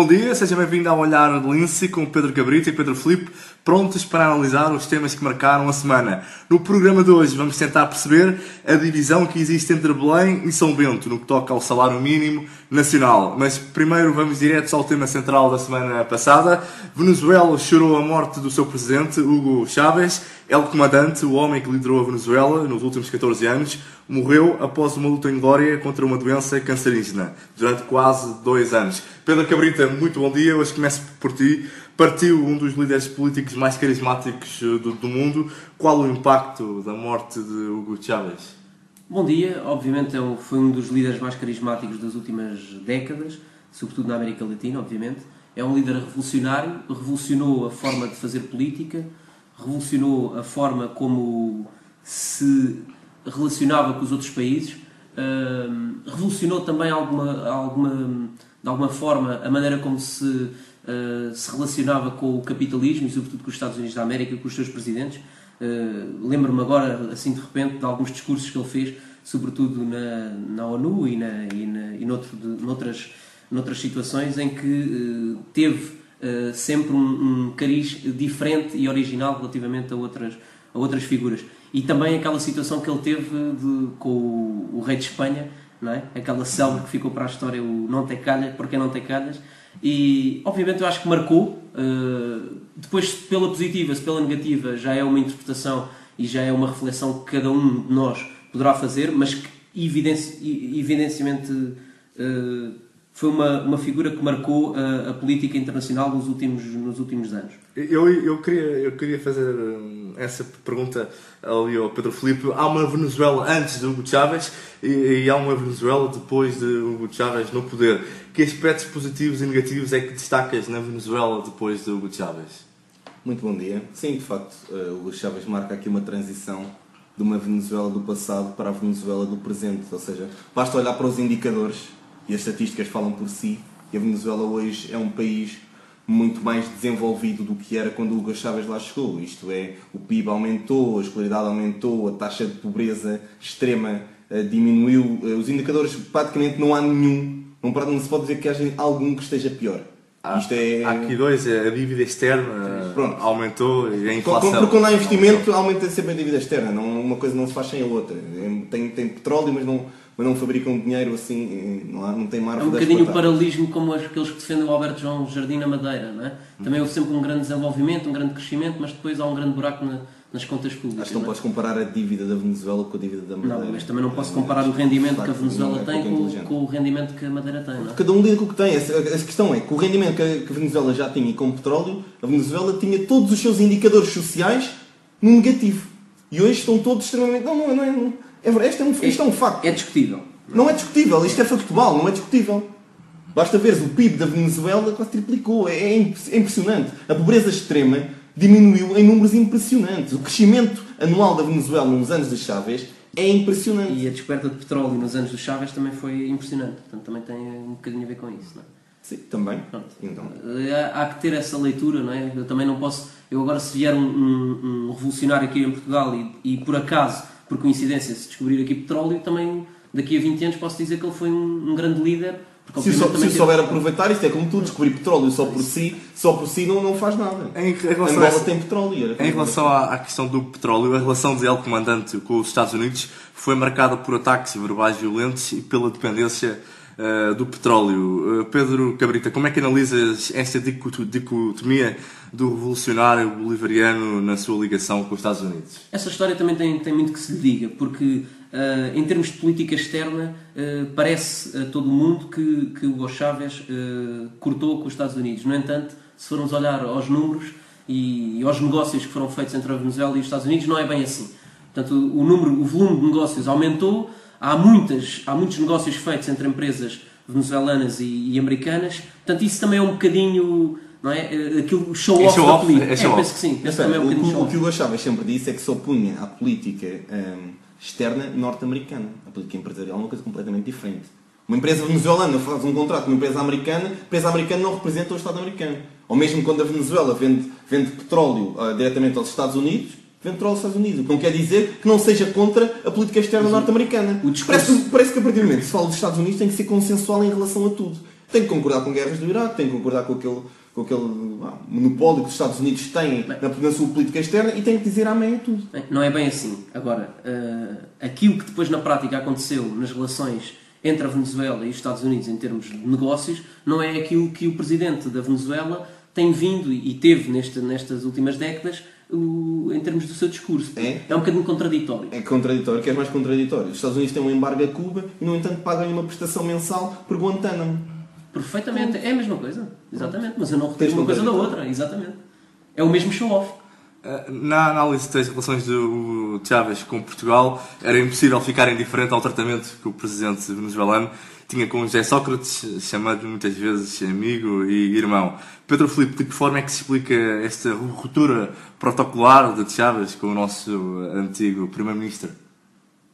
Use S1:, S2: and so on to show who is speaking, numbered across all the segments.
S1: bom dia, seja bem-vindo ao Olhar de Lince com Pedro Cabrita e Pedro Filipe, prontos para analisar os temas que marcaram a semana. No programa de hoje vamos tentar perceber a divisão que existe entre Belém e São Bento no que toca ao salário mínimo nacional. Mas primeiro vamos direto ao tema central da semana passada. Venezuela chorou a morte do seu presidente, Hugo Chávez. El Comandante, o homem que liderou a Venezuela nos últimos 14 anos, morreu após uma luta em glória contra uma doença cancerígena, durante quase 2 anos. Pedro Cabrita, muito bom dia. Hoje começo por ti. Partiu um dos líderes políticos mais carismáticos do mundo. Qual o impacto da morte de Hugo Chávez?
S2: Bom dia. Obviamente foi um dos líderes mais carismáticos das últimas décadas, sobretudo na América Latina, obviamente. É um líder revolucionário, revolucionou a forma de fazer política, revolucionou a forma como se relacionava com os outros países, revolucionou também de alguma forma a maneira como se relacionava com o capitalismo e sobretudo com os Estados Unidos da América, com os seus presidentes. Lembro-me agora, assim de repente, de alguns discursos que ele fez, sobretudo na ONU e noutras situações em que teve sempre um cariz diferente e original relativamente a outras figuras. E também aquela situação que ele teve com o rei de Espanha, não é? Aquela célebre que ficou para a história, o não te calhas, porque não te calhas. E obviamente eu acho que marcou. Depois, se pela positiva, se pela negativa, já é uma interpretação e já é uma reflexão que cada um de nós poderá fazer, mas que evidentemente foi uma figura que marcou a política internacional nos últimos anos.
S1: Eu queria fazer essa pergunta ali ao Pedro Filipe. Há uma Venezuela antes de Hugo Chávez e há uma Venezuela depois de Hugo Chávez no poder. Que aspectos positivos e negativos é que destacas na Venezuela depois de Hugo Chávez?
S3: Muito bom dia. Sim, de facto, Hugo Chávez marca aqui uma transição de uma Venezuela do passado para a Venezuela do presente. Ou seja, basta olhar para os indicadores e as estatísticas falam por si, e a Venezuela hoje é um país muito mais desenvolvido do que era quando Hugo Chávez lá chegou. Isto é, o PIB aumentou, a escolaridade aumentou, a taxa de pobreza extrema diminuiu, os indicadores praticamente não há nenhum, não se pode dizer que haja algum que esteja pior.
S1: Há aqui dois, a dívida externa aumentou e a inflação.
S3: Porque quando há investimento aumenta sempre a dívida externa, uma coisa não se faz sem a outra. Tem petróleo, mas não fabricam dinheiro assim, não tem margem.
S2: É um bocadinho o paralelismo como aqueles que defendem o Alberto João Jardim na Madeira, não é? Também houve sempre um grande desenvolvimento, um grande crescimento, mas depois há um grande buraco nas contas públicas.
S3: Acho que não podes comparar a dívida da Venezuela com a dívida da Madeira.
S2: Não, mas também não posso comparar o rendimento que a Venezuela tem com o rendimento que a Madeira tem, não é?
S3: Cada um lida com o que tem. A questão é que o rendimento que a Venezuela já tinha e com o petróleo, a Venezuela tinha todos os seus indicadores sociais no negativo. E hoje estão todos extremamente... Isto é um facto.
S2: É discutível.
S3: Não é discutível, isto é factual, não é discutível. Basta ver o PIB da Venezuela quase triplicou, é impressionante. A pobreza extrema diminuiu em números impressionantes. O crescimento anual da Venezuela nos anos de Chávez é impressionante.
S2: E a descoberta de petróleo nos anos de Chávez também foi impressionante. Portanto, também tem um bocadinho a ver com isso, não é?
S3: Sim, também.
S2: Então. Há que ter essa leitura, não é? Eu também não posso... Eu agora, se vier um revolucionário aqui em Portugal e por acaso, por coincidência, se descobrir aqui petróleo, também... Daqui a 20 anos posso dizer que ele foi um grande líder.
S3: Se souber aproveitar, isto é como tu, descobrir petróleo só por si não faz nada. Angola tem petróleo.
S1: Em relação à questão do petróleo, a relação de El Comandante com os Estados Unidos foi marcada por ataques verbais violentos e pela dependência do petróleo. Pedro Cabrita, como é que analisas esta dicotomia do revolucionário bolivariano na sua ligação com os Estados Unidos?
S2: Essa história também tem muito que se lhe diga, porque em termos de política externa parece a todo o mundo que Hugo Chávez cortou com os Estados Unidos. No entanto, se formos olhar aos números e aos negócios que foram feitos entre a Venezuela e os Estados Unidos, não é bem assim. Portanto, o volume de negócios aumentou. Há muitos negócios feitos entre empresas venezuelanas e americanas. Portanto, isso também é um bocadinho... Não é? Aquilo show-off da política. Penso que sim.
S3: O que o Hugo Chávez sempre disse é que se opunha à política externa norte-americana. A política empresarial é uma coisa completamente diferente. Uma empresa venezuelana faz um contrato com uma empresa americana não representa o Estado americano. Ou mesmo quando a Venezuela vende petróleo diretamente aos Estados Unidos, vende petróleo aos Estados Unidos. O que não quer dizer que não seja contra a política externa norte-americana. Parece que a partir do momento que se fala dos Estados Unidos tem que ser consensual em relação a tudo. Tem que concordar com guerras do Iraque, tem que concordar com aquele monopólio que os Estados Unidos têm na sua política externa e tem que dizer amém a tudo.
S2: Bem, não é bem assim. Agora, aquilo que depois na prática aconteceu nas relações entre a Venezuela e os Estados Unidos em termos de negócios, não é aquilo que o presidente da Venezuela tem vindo e teve nestas últimas décadas em termos do seu discurso. É um bocadinho contraditório.
S3: É contraditório, que é mais contraditório. Os Estados Unidos têm um embargo a Cuba e, no entanto, pagam uma prestação mensal por Guantánamo.
S2: Perfeitamente, é a mesma coisa, exatamente, mas eu não retiro uma coisa da outra, exatamente. É o mesmo show-off.
S1: Na análise das relações do Chávez com Portugal, era impossível ficar indiferente ao tratamento que o presidente venezuelano tinha com José Sócrates, chamado muitas vezes amigo e irmão. Pedro Filipe, de que forma é que se explica esta ruptura protocolar de Chávez com o nosso antigo primeiro-ministro?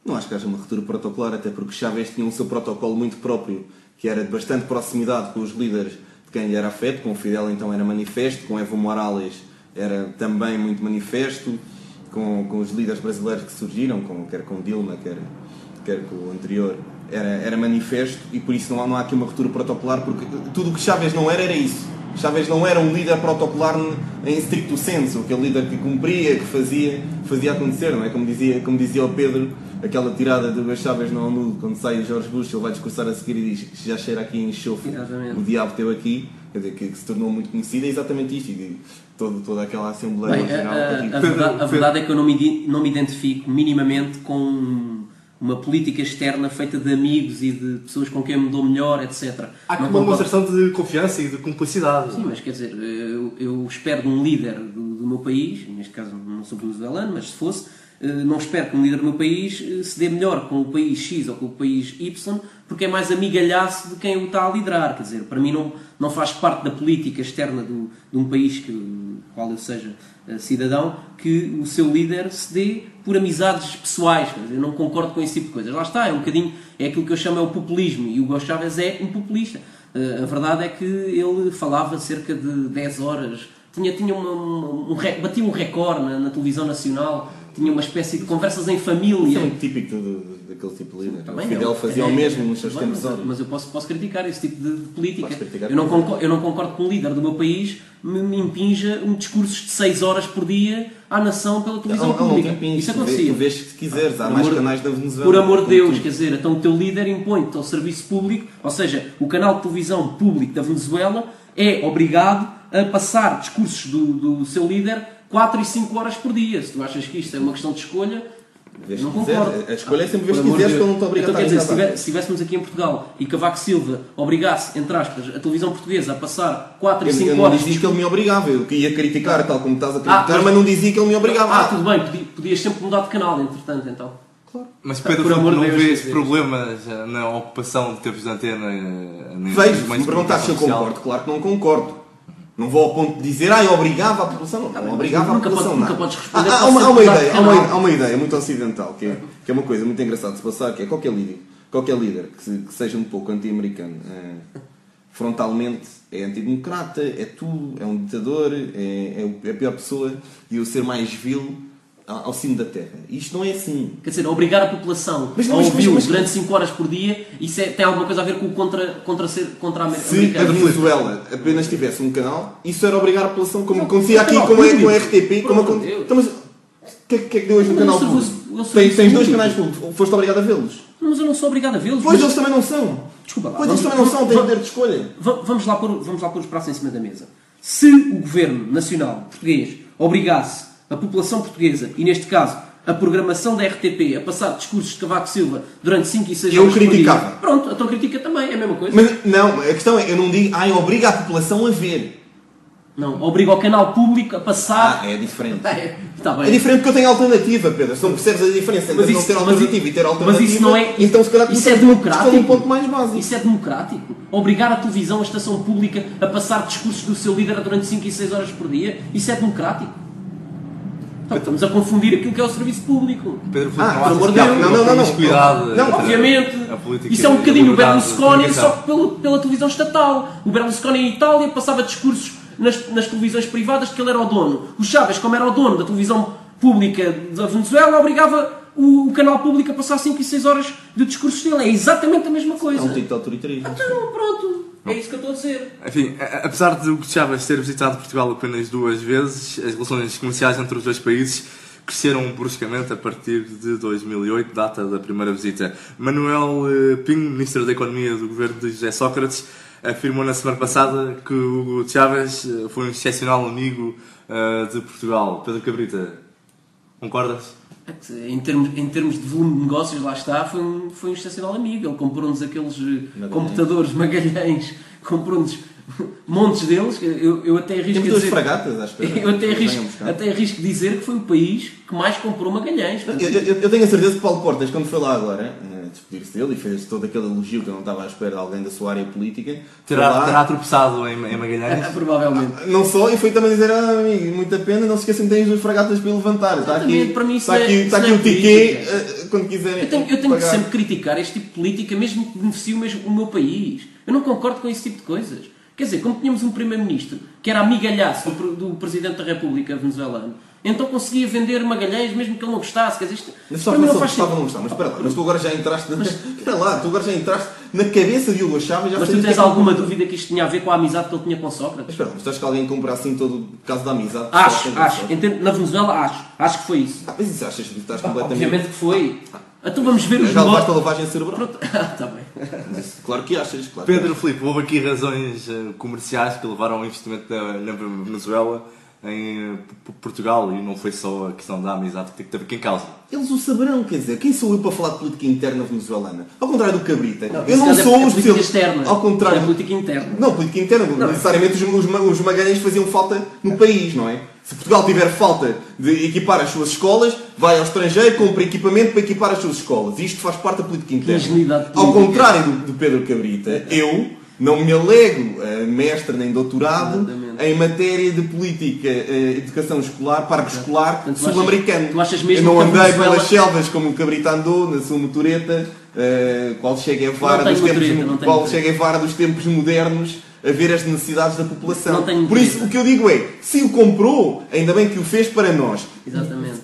S3: Não acho que haja uma ruptura protocolar, até porque Chávez tinha o seu protocolo muito próprio, que era de bastante proximidade com os líderes de quem lhe era afeto. Com o Fidel então era manifesto, com Evo Morales era também muito manifesto, com os líderes brasileiros que surgiram, quer com Dilma, quer com o anterior, era manifesto, e por isso não há aqui uma ruptura protocolar, porque tudo o que Chávez não era isso. Chávez não era um líder protocolar em stricto senso, aquele líder que cumpria, que fazia acontecer, não é? Como dizia o Pedro, aquela tirada do Chávez na ONU, quando sai o George Bush, ele vai discursar a seguir e diz que já cheira aqui em enxofre, o diabo teu aqui, quer dizer, que se tornou muito conhecida, é exatamente isto, e toda aquela Assembleia Nacional.
S2: A verdade é que eu não me identifico minimamente com uma política externa feita de amigos e de pessoas com quem eu me dou melhor, etc.
S1: Há aqui uma demonstração de confiança e de cumplicidade.
S2: Sim, mas quer dizer, eu espero de um líder do meu país, neste caso não sou venezuelano, mas se fosse, não espero que um líder do meu país se dê melhor com o país X ou com o país Y, porque é mais amigalhaço de quem o está a liderar. Quer dizer, para mim não faz parte da política externa de um país qual eu seja cidadão, que o seu líder se dê por amizades pessoais. Eu não concordo com esse tipo de coisas. Lá está, é aquilo que eu chamo o populismo, e o Hugo Chávez é um populista. A verdade é que ele falava cerca de 10 horas, batia um recorde na televisão nacional, tinha uma espécie de conversas em família.
S3: Isso é muito típico daquele tipo de líder. O Fidel fazia o mesmo nos seus tempos.
S2: Mas eu posso criticar esse tipo de política. Eu não concordo que um líder do meu país me impinja discursos de 6 horas por dia à nação pela televisão pública. Isso acontecia.
S3: Tu vês se quiseres, há mais canais da Venezuela.
S2: Por amor de Deus, quer dizer, então o teu líder impõe-te ao serviço público, ou seja, o canal de televisão público da Venezuela é obrigado a passar discursos do seu líder 4 e 5 horas por dia. Se tu achas que isto é uma questão de escolha, não concordo.
S3: A escolha é sempre vez que quiseres, que eu não estou obrigado
S2: a dizer, se estivéssemos aqui em Portugal e Cavaco Silva obrigasse, entre aspas, a televisão portuguesa a passar 4 e 5 horas...
S3: Eu não dizia que ele me obrigava, eu ia criticar tal como estás a criticar, mas não dizia que ele me obrigava.
S2: Tudo bem, podias sempre mudar de canal, entretanto, então.
S1: Claro. Mas Pedro, não vês problemas na ocupação de tempos de antena?
S3: Vejo, se me perguntar se eu concordo, claro que não concordo. Não vou ao ponto de dizer, eu obrigava a população. Não obrigava a população.
S2: Nunca podes responder.
S3: Há uma ideia muito ocidental, que é uma coisa muito engraçada de se passar, que é qualquer líder que seja um pouco anti-americano, frontalmente é antidemocrata, é tudo, é um ditador, é a pior pessoa e o ser mais vil ao cimo da terra. Isto não é assim.
S2: Quer dizer, obrigar a população a ouvi-lo durante 5 horas por dia, isso tem alguma coisa a ver com o contra a América?
S3: Se a Venezuela apenas tivesse um canal, isso era obrigar a população, como acontecia aqui com a RTP. Então, mas o que é que deu hoje no canal público? Tens 2 canais públicos, foste obrigado a vê-los.
S2: Mas eu não sou obrigado a vê-los.
S3: Pois eles também não são.
S2: Desculpa lá.
S3: Pois eles também não são, têm poder de escolha.
S2: Vamos lá pôr os pratos em cima da mesa. Se o governo nacional português obrigasse a população portuguesa, e neste caso a programação da RTP, a passar discursos de Cavaco Silva durante 5 e 6 horas por dia...
S3: Eu criticava.
S2: Pronto, a tua crítica também é a mesma coisa.
S3: Mas não, a questão é, eu não digo, obriga a população a ver.
S2: Não, obriga o canal público a passar...
S3: É diferente.
S2: Está bem.
S3: É diferente porque eu tenho alternativa, Pedro. Se não percebes a diferença entre não ter alternativa e ter alternativa...
S2: Mas isso não é...
S3: Então se calhar
S2: isso é democrático.
S3: Um ponto mais básico.
S2: Isso é democrático. Obrigar a televisão, a estação pública, a passar discursos do seu líder durante 5 e 6 horas por dia, isso é democrático. Então, estamos a confundir aquilo que é o serviço público.
S1: Pedro,
S2: pelo amor de Deus. Não, obviamente. Isso é um bocadinho o Berlusconi, só que pela televisão estatal. O Berlusconi em Itália passava discursos nas televisões privadas de que ele era o dono. O Chávez, como era o dono da televisão pública da Venezuela, obrigava o canal público a passar 5 e 6 horas de discursos dele. É exatamente a mesma coisa.
S3: É um tipo de autoritarismo.
S2: Então, pronto. É isso que eu estou a dizer.
S1: Enfim, apesar de Hugo Chávez ter visitado Portugal apenas 2 vezes, as relações comerciais entre os dois países cresceram bruscamente a partir de 2008, data da primeira visita. Manuel Pinho, Ministro da Economia do governo de José Sócrates, afirmou na semana passada que Hugo Chávez foi um excepcional amigo de Portugal. Pedro Cabrita, concordas?
S2: Em termos de volume de negócios, lá está, foi um excepcional amigo. Ele comprou-nos aqueles computadores Magalhães, comprou-nos montes deles. Eu até arrisco
S3: Temos 2 fragatas, acho que
S2: eu até arrisco dizer que foi o país que mais comprou Magalhães.
S3: Eu tenho a certeza que Paulo Portas, quando foi lá agora, despedir-se dele e fez todo aquele elogio que eu não estava à espera de alguém da sua área política,
S1: terá tropeçado em Magalhães?
S2: Provavelmente.
S3: Não só, e foi também dizer, amigo, muita pena, não se esqueçam que têm as 2 fragatas para levantar. Está aqui,
S2: Para mim
S3: está aqui o tiquê, quando quiserem.
S2: Eu tenho que sempre criticar este tipo de política, mesmo que beneficie o meu país. Eu não concordo com esse tipo de coisas. Quer dizer, como tínhamos um primeiro-ministro que era amigalhaço do Presidente da República venezuelano, então conseguia vender Magalhães mesmo que ele não gostasse. Quer dizer, isto
S3: mas só não gostava, não gostava. Mas espera lá, mas tu agora já entraste na cabeça de Hugo Chávez.
S2: Mas tu tens alguma dúvida que isto tinha a ver com a amizade que ele tinha com Sócrates?
S3: Mas espera, mas tu achas que alguém compra assim todo o caso da amizade?
S2: Acho. Na Venezuela acho que foi isso.
S3: Mas isso achas que estás completamente...
S2: Obviamente que foi. Então vamos ver os
S3: já levaste a lavagem cerebral.
S2: Está bem.
S3: Claro que achas, claro.
S1: Pedro Filipe, houve aqui razões comerciais que levaram ao investimento na Venezuela em Portugal e não foi só a questão da amizade que teve aqui em causa.
S3: Eles o saberão, quer dizer, quem sou eu para falar de política interna venezuelana? Ao contrário do Cabrita.
S2: Não,
S3: eu não sou um
S2: política externa.
S3: Ao contrário.
S2: É política interna.
S3: Não, política interna. Não, necessariamente os Magalhães faziam falta no país, não é? Se Portugal tiver falta de equipar as suas escolas, vai ao estrangeiro, compra equipamento para equipar as suas escolas. E isto faz parte da política interna. Ao contrário do Pedro Cabrita, eu não me alego mestre nem doutorado em matéria de política, educação escolar, parque escolar sul-americano. Eu não andei pelas selvas como o Cabrita andou, na sua motoreta, qual Che Guevara dos tempos modernos, a ver as necessidades da população. Por isso, o que eu digo é, se o comprou, ainda bem que o fez para nós.
S2: Exatamente.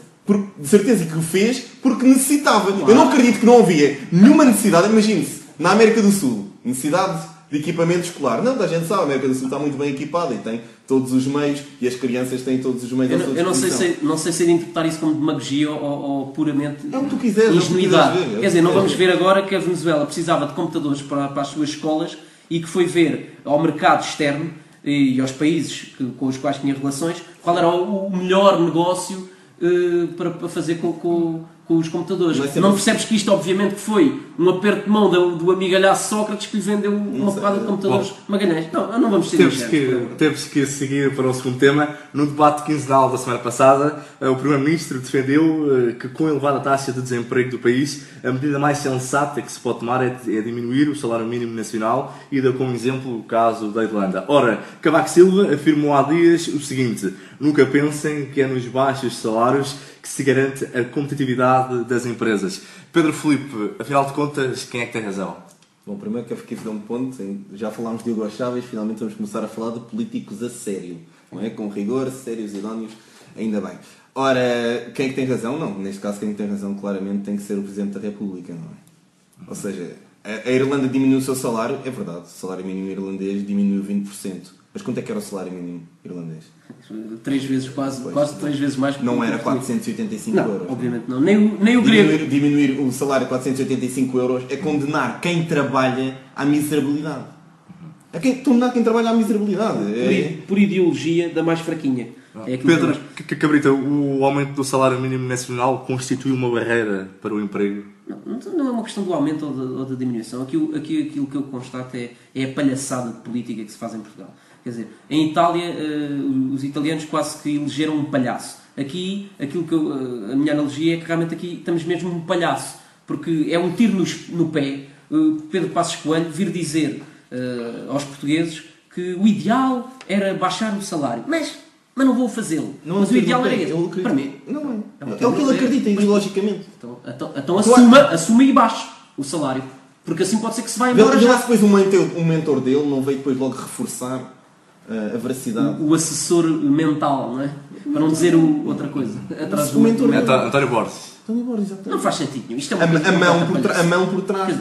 S3: De certeza que o fez porque necessitava. Claro. Eu não acredito que não havia nenhuma necessidade. Imagine-se, na América do Sul, necessidade de equipamento escolar. Não, a gente sabe, a América do Sul está muito bem equipada e tem todos os meios e as crianças têm todos os meios à sua disposição.
S2: Eu não sei se interpretar isso como demagogia ou puramente
S3: ingenuidade.
S2: Quer dizer, não vamos ver agora que a Venezuela precisava de computadores para as suas escolas e que foi ver ao mercado externo e aos países com os quais tinha relações qual era o melhor negócio para fazer com os computadores. Não percebes que isto obviamente que foi um aperto de mão do amigalhaço Sócrates que lhe vendeu uma porrada de computadores Magalhães. Não vamos ser
S1: temos que seguir para o segundo tema. No debate quinzenal da semana passada, o Primeiro-Ministro defendeu que com a elevada taxa de desemprego do país, a medida mais sensata que se pode tomar é diminuir o salário mínimo nacional e deu como exemplo o caso da Irlanda. Ora, Cavaco Silva afirmou há dias o seguinte: nunca pensem que é nos baixos salários que se garante a competitividade das empresas. Pedro Filipe, afinal de contas, quem é que tem razão?
S3: Bom, primeiro que eu fiquei a fazer um ponto, já falámos de Hugo Chávez, finalmente vamos começar a falar de políticos a sério, não é? Com rigor, sérios, idóneos, ainda bem. Ora, quem é que tem razão? Não, neste caso quem tem razão claramente tem que ser o Presidente da República, não é? Ou seja, a Irlanda diminuiu o seu salário, é verdade, o salário mínimo irlandês diminuiu 20%. Mas quanto é que era o salário mínimo irlandês?
S2: 3 vezes, quase 3 vezes mais.
S3: Não era 485 euros.
S2: Obviamente não. Nem o grego.
S3: Diminuir o salário a 485 euros é condenar quem trabalha à miserabilidade. Condenar quem trabalha à miserabilidade.
S2: Por ideologia da mais fraquinha.
S1: Pedro Cabrita, o aumento do salário mínimo nacional constitui uma barreira para o emprego?
S2: Não é uma questão do aumento ou da diminuição. Aquilo que eu constato é a palhaçada de política que se faz em Portugal. Quer dizer, em Itália, os italianos quase que elegeram um palhaço. Aqui, a minha analogia é que realmente aqui estamos mesmo um palhaço. Porque é um tiro no pé, Pedro Passos Coelho vir dizer aos portugueses que o ideal era baixar o salário. Mas não vou fazê-lo. Mas o ideal era esse. Para mim.
S3: Não é. É o que ele acredita, ideologicamente.
S2: Então assuma e baixe o salário. Porque assim pode ser que se vá embora
S3: já. Depois um mentor dele não veio depois logo reforçar a veracidade.
S2: O assessor mental, não é? Para não dizer outra coisa.
S3: O mentor
S1: António Borges.
S3: Tony Borges, exatamente.
S2: Não faz sentido nenhum. Isto é uma
S3: A
S2: coisa
S3: mão por trás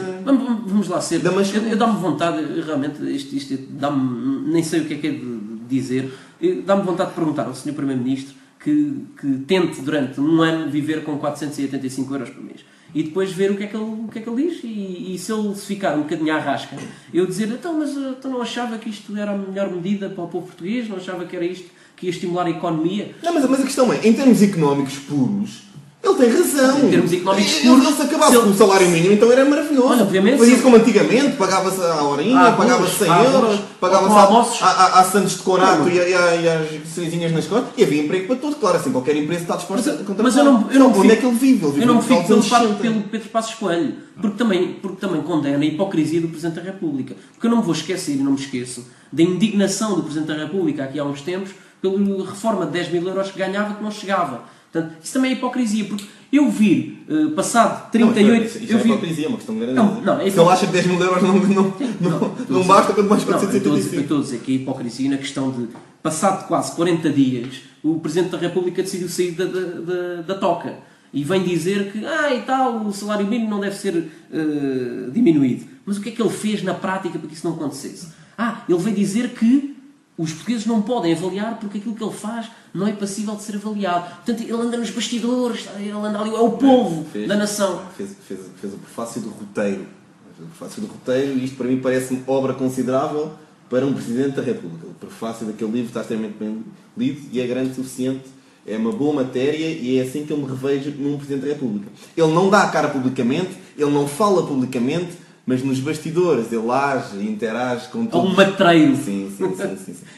S2: Vamos lá ser.
S3: da masculina.
S2: Eu dá-me vontade, realmente, isto dá-me. Nem sei o que é de dizer. Dá-me vontade de perguntar ao Sr. Primeiro-Ministro que tente durante um ano viver com 485 euros por mês. E depois ver o que é que ele diz. E se ele se ficar um bocadinho à rasca, eu dizer, então, mas tu não achava que isto era a melhor medida para o povo português? Não achava que era isto que ia estimular a economia?
S3: Não, mas a questão é, em termos económicos puros, ele tem razão.
S2: Em termos económicos
S3: puros, ele se acabasse com o salário mínimo, então era maravilhoso.
S2: Olha, obviamente,
S3: fazia-se como antigamente, pagava-se a horinha, pagava-se 100 euros, pagava-se a Santos de Corato e às cerezinhas nas costas, e havia emprego para todos. Claro, assim, qualquer empresa está disposta a contratar.
S2: Mas eu não
S3: onde é que ele vive? Ele vive
S2: eu não me fico
S3: pelo
S2: pelo Pedro Passos Coelho, porque também condena a hipocrisia do Presidente da República. Porque eu não me vou esquecer e não me esqueço da indignação do Presidente da República aqui há uns tempos pela reforma de 10 mil euros que ganhava que não chegava. Portanto, isso também é hipocrisia, porque eu vir, passado 38...
S3: Isso é hipocrisia, é uma questão grande.
S2: Não,
S3: se ele acha que 10 mil euros não basta, quanto mais 485.
S2: Eu estou a dizer que é hipocrisia na questão de, passado quase 40 dias, o Presidente da República decidiu sair da toca. E vem dizer que, e tal, o salário mínimo não deve ser diminuído. Mas o que é que ele fez na prática para que isso não acontecesse? Ele veio dizer que os portugueses não podem avaliar porque aquilo que ele faz não é passível de ser avaliado. Portanto, ele anda nos bastidores, ele anda ali, é o povo da nação.
S3: Fez o prefácio do roteiro. E isto para mim parece-me obra considerável para um Presidente da República. O prefácio daquele livro está extremamente bem lido e é grande o suficiente. É uma boa matéria e é assim que eu me revejo num Presidente da República. Ele não dá a cara publicamente, ele não fala publicamente, mas nos bastidores ele age e interage com todos.
S2: É um matreiro.
S3: Sim.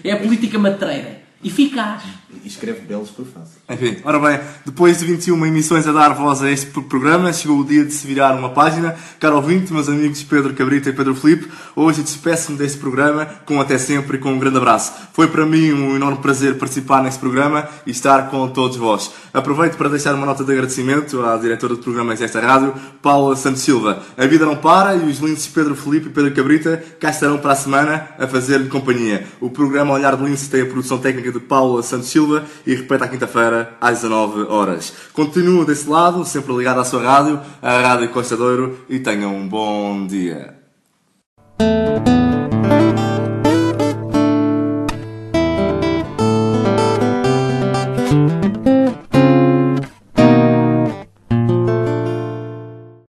S2: É a política matreira. Eficaz.
S3: E escreve belos prefácios.
S1: Enfim, ora bem, depois de 21 emissões a dar voz a este programa, chegou o dia de se virar uma página. Caro ouvinte, meus amigos Pedro Cabrita e Pedro Filipe, hoje despeço-me deste programa com até sempre e com um grande abraço. Foi para mim um enorme prazer participar neste programa e estar com todos vós. Aproveito para deixar uma nota de agradecimento à diretora de programas desta rádio, Paula Santos Silva. A vida não para e os linces Pedro Filipe e Pedro Cabrita cá estarão para a semana a fazer-lhe companhia. O programa Olhar de Lince tem a produção técnica de Paula Santos Silva e repete à quinta-feira às 19 horas. Continuo desse lado, sempre ligado à sua rádio, à Rádio Costa Douro, e tenham um bom dia.